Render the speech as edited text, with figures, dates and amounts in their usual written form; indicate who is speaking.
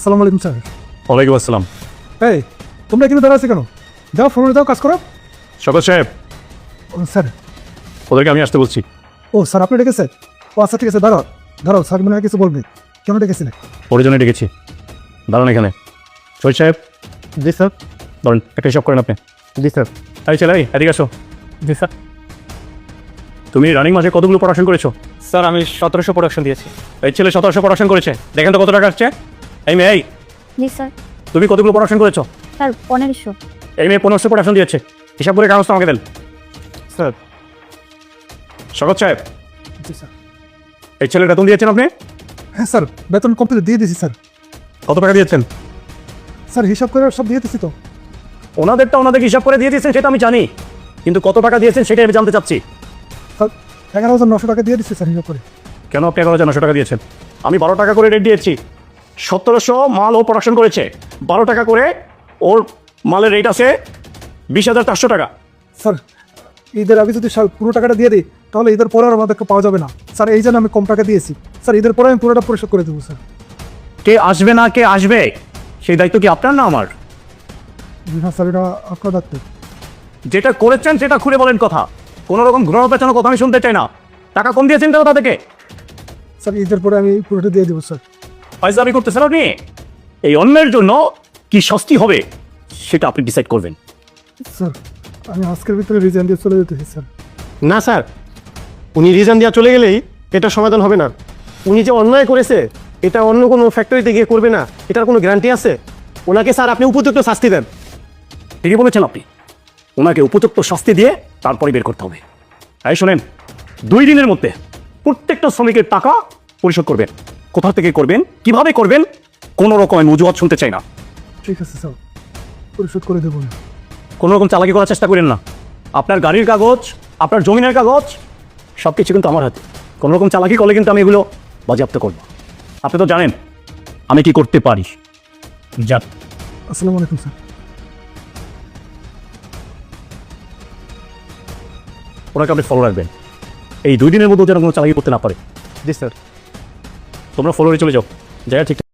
Speaker 1: আসসালামু আলাইকুম স্যার।
Speaker 2: ওয়ালাইকুম আসসালাম।
Speaker 1: এই তোমরা এখানে দাঁড়া আছো কেন? যাও ফোনে যাও, কাজ করো।
Speaker 2: শকত সাহেব,
Speaker 1: ও স্যার,
Speaker 2: ওদেরকে আমি আসতে বলছি।
Speaker 1: ও স্যার আপনি ডেকেছেন? ও আচ্ছা ঠিক আছে, দাঁড়াও দাঁড়াও, স্যার মনে হয় কিছু বলবেন। কেন ডেকেছিলেন?
Speaker 2: পরিজনে ডেকেছি, দাঁড়ান এখানে। শহীদ সাহেব,
Speaker 3: জি স্যার।
Speaker 2: ধরেন একটা হিসাব করেন আপনি।
Speaker 3: জি স্যার।
Speaker 2: এই ছেলে, এদিকে আসো।
Speaker 3: জি স্যার।
Speaker 2: তুমি রানিং মাসে কতগুলো প্রোডাকশন করেছো?
Speaker 3: স্যার আমি 1700 প্রোডাকশন দিয়েছি।
Speaker 2: এই ছেলে 1700 প্রোডাকশন করেছে, দেখেন তো কত টাকা আসছে। এই মেয়ে, এই
Speaker 4: জি স্যার।
Speaker 2: তুমি কতগুলো প্রোডাকশন করেছো?
Speaker 4: স্যার 1500।
Speaker 2: এই মেয়ে 1500 প্রোডাকশন দিয়েছে, হিসাব করে কাগজটা আমাকে দেন।
Speaker 3: স্যার।
Speaker 2: শকত সাহেব,
Speaker 1: জি স্যার।
Speaker 2: এই ছেলের বেতন দিয়েছেন আপনি?
Speaker 1: হ্যাঁ স্যার, বেতন কমপ্লিট দিয়ে দিয়েছি স্যার।
Speaker 2: কত টাকা দিয়েছেন?
Speaker 1: স্যার হিসাব করে সব দিয়ে দিয়েছি তো।
Speaker 2: ওনাদেরটা ওনাদেরকে হিসাব করে দিয়ে দিয়েছেন সেটা আমি জানি, কিন্তু কত টাকা দিয়েছেন সেটাই আমি জানতে চাচ্ছি।
Speaker 1: স্যার 11,900 টাকা দিয়ে দিচ্ছি স্যার হিসাব করে।
Speaker 2: কেন আপনি 11,900 টাকা দিয়েছেন? আমি 12 টাকা করে রেট দিয়েছি। 1700 মাল ও প্রোডাকশন করেছে, 12 টাকা করে ওর মালের রেট আছে 20,400 টাকা।
Speaker 1: স্যার ঈদের আগে যদি পুরো টাকাটা দিয়ে দিই তাহলে ঈদের পরে আর আমাদেরকে পাওয়া যাবে না স্যার, এই জন্য আমি কম টাকা দিয়েছি স্যার। ঈদের পরে আমি পুরোটা পরিশোধ করে দেবো স্যার।
Speaker 2: কে আসবে না কে আসবে সেই দায়িত্ব কি আপনার না আমার?
Speaker 1: হ্যাঁ স্যার, এটা আপনার দায়িত্ব।
Speaker 2: যেটা করেছেন সেটা খুলে বলেন কথা, কোনো রকম ঘুরানো পেঁচানো কথা আমি শুনতে চাই না। টাকা কম দিয়েছেন কেন তাদেরকে?
Speaker 1: স্যার ঈদের পরে আমি পুরোটা দিয়ে দেবো স্যার।
Speaker 2: ফাইজলামি করতেছেন আপনি। এই অন্যের জন্য কি শাস্তি হবে সেটা আপনি ডিসাইড করবেন।
Speaker 1: স্যার আমি আজকের ভিতরে রিজাইন দিয়ে চলে যেতেছি স্যার।
Speaker 3: না স্যার, উনি রিজন দেওয়া চলে গেলেই এটা সমাধান হবে না। উনি যে অন্যায় করেছে এটা অন্য কোনো ফ্যাক্টরিতে গিয়ে করবে না, এটার কোনো গ্যারান্টি আছে? ওনাকে স্যার আপনি উপযুক্ত শাস্তি দেন।
Speaker 2: ঠিকই বলেছেন আপনি, ওনাকে উপযুক্ত শাস্তি দিয়ে তারপরে বের করতে হবে। এই শোনেন, 2 দিনের মধ্যে প্রত্যেকটা শ্রমিকের টাকা পরিশোধ করবেন। কোথা থেকে করবেন, কিভাবে করবেন, কোনো রকমের অজুহাত শুনতে চাই না।
Speaker 1: ঠিক আছে স্যার, পরিশোধ করে দেবো।
Speaker 2: কোনো রকম চালাকি করার চেষ্টা করেন না। আপনার গাড়ির কাগজ, আপনার জমিনের কাগজ সব কিছু কিন্তু আমার হাতে। কোনো রকম চালাকি করলে কিন্তু আমি এগুলো বাজেয়াপ্ত করব। আপনি তো জানেন আমি কি করতে পারি। যান।
Speaker 1: আসসালামু আলাইকুম স্যার।
Speaker 2: ওনাকে আপনি ফলো রাখবেন, এই 2 দিনের মধ্যে যেন কোনো চালাকি করতে না পারে।
Speaker 3: জি স্যার।
Speaker 2: তোমরা ফলোরে চলে যাও, জায়গা ঠিক